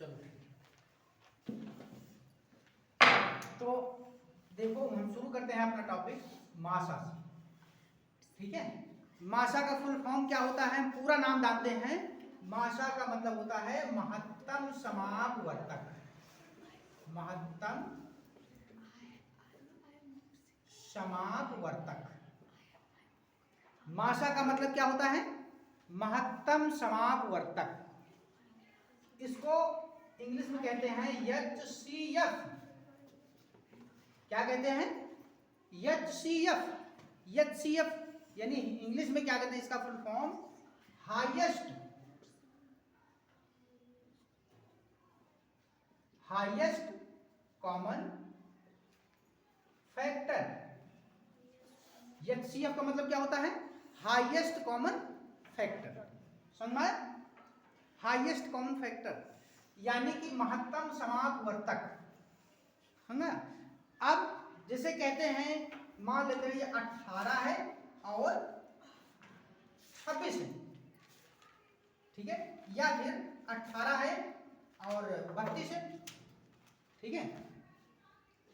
चलो तो देखो हम शुरू करते हैं अपना टॉपिक मासा से। ठीक है, मासा का फुल फॉर्म क्या होता है, पूरा नाम जानते हैं। मासा का मतलब होता है महत्तम समापवर्तक। महत्तम समापवर्तक। मासा का मतलब क्या होता है, महत्तम समापवर्तक। इसको इंग्लिश में कहते हैं HCF। क्या कहते हैं, HCF। HCF यानी इंग्लिश में क्या कहते हैं, इसका full form highest common factor. HCF का मतलब क्या होता है, हाईएस्ट कॉमन फैक्टर। समझ में, हाईएस्ट कॉमन फैक्टर यानी कि महत्तम समापवर्तक है ना। अब जैसे कहते हैं, मान लेते हैं ये 18 है और 26 है, ठीक है, या फिर 18 है और 32 है, ठीक है,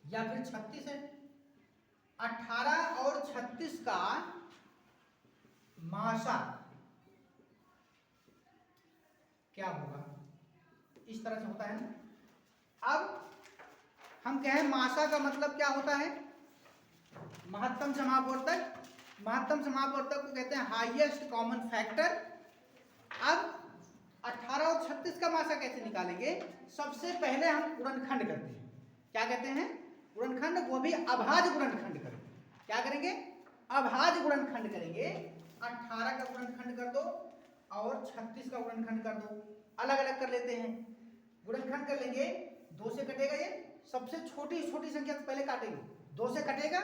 या फिर 36 है। 18 और 36 का मासा क्या होगा, इस तरह से होता है ना। अब हम कहें मासा का मतलब क्या होता है, महत्तम समापवर्तक। महत्तम समापवर्तक को कहते हैं हाईएस्ट कॉमन फैक्टर। अब 18 और 36 का मासा कैसे निकालेंगे, सबसे पहले हम गुणनखंड करते हैं। क्या कहते हैं, गुणनखंड, वो भी अभाज्य गुणनखंड करेंगे। क्या करेंगे, अभाज्य गुणनखंड करेंगे। 18 का गुणनखंड कर दो और 36 का गुणनखंड कर दो, अलग अलग कर लेते हैं। गुणनखंड कर लेंगे, 2 से कटेगा, ये सबसे छोटी छोटी संख्या से पहले काटेंगे, 2 से कटेगा।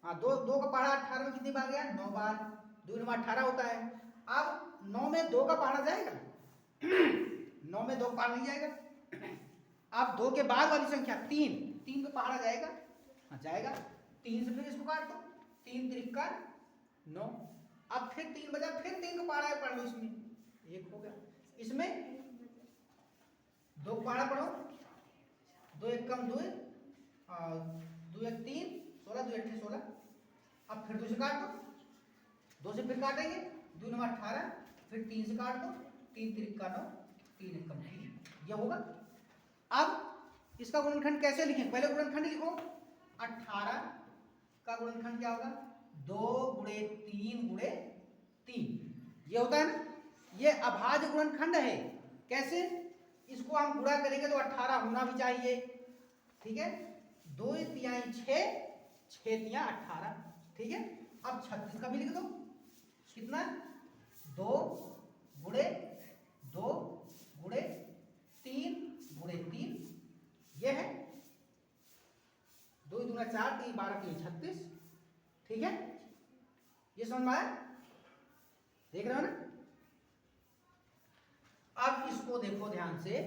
हाँ, 2 का पहाड़ा 18 में कितनी बार गया, 9 बार, 2 में 18 होता है। अब 9 में 2 का पहाड़ा जाएगा 9 में 2 का पहाड़ा नहीं जाएगा। अब 2 के बाद वाली संख्या 3 का पहाड़ा जाएगा, हाँ जाएगा। 3 से फिर इसको काट दो, 3 त्रिका 9। अब फिर 3 बजा, फिर 3 का पहाड़ा है, पढ़ लो, इसमें 1 हो गया। इसमें 2 का पहाड़ा पढ़ो, 2 1 कम 2, 2 1 3, 16, 2 8 16। अब फिर 2 से काट दो, 2 से फिर काटेंगे, 2 9 18, फिर 3 से काट दो, 3 त्रिका 9, 3 1 कम 3, यह होगा। अब इसका गुणनखंड कैसे लिखें, पहले गुणनखंड लिखो। 18 का गुणनखंड क्या होगा, 2 गुणे 3 गुणे 3, ये होता है ना। ये अभाज्य गुणनखंड है। कैसे, इसको हम गुणा करेंगे तो 18 होना भी चाहिए, ठीक है। 2 तिहाई 6, 6 तिहाई 18, ठीक है। अब 36 का भी लिख दो, कितना, 2 गुणे 2 गुणे 3 गुणे 3, ये है 2 दूना 4, 3 12 3 36, ठीक है। ये समझ में आया, देख रहे हो ना। अब इसको देखो ध्यान से,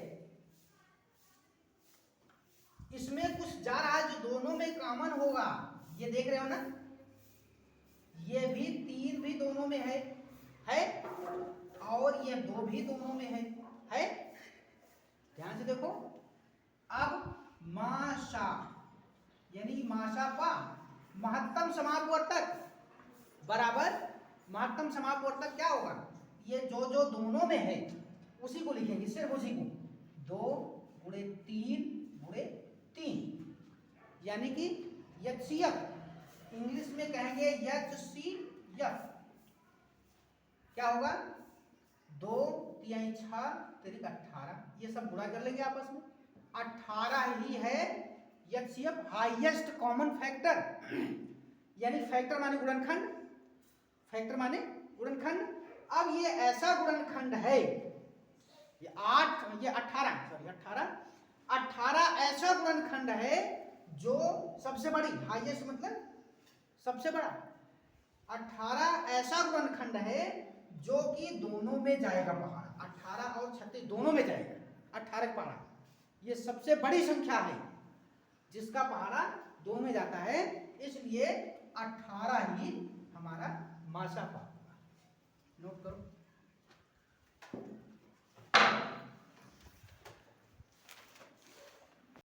इसमें कुछ जा रहा है जो दोनों में कॉमन होगा, ये देख रहे हो ना। ये भी 3 भी दोनों में है और ये 2 भी दोनों में है। ध्यान से देखो। अब मासा यानी मासा पा महत्तम समापवर्तक बराबर महत्तम समापवर्तक क्या होगा, ये जो जो दोनों में है उसी को लिखेंगे, सिर्फ उसी को। 2 गुणे 3 गुणे 3 यानी कि HCF, इंग्लिश में कहेंगे HCF। क्या होगा, 2 तिहाई 6 तिरिक 18, ये सब गुणा कर लेंगे आपस में। 18 ही है HCF, हाईएस्ट कॉमन फैक्टर। यानी फैक्टर माने गुणनखंड, फैक्टर माने गुणनखंड। अब ये ऐसा गुणनखंड है, ये 18 ऐसा गुणनखंड है जो सबसे बड़ी, हाईएस्ट मतलब सबसे बड़ा। 18 ऐसा गुणनखंड है जो कि दोनों में जाएगा पहाड़ा, 18 और 36 दोनों में जाएगा। 18 का पहाड़ा ये सबसे बड़ी संख्या है जिसका पहाड़ा दोनों में जाता है, इसलिए 18 ही हमारा मासा पा। नोट करो।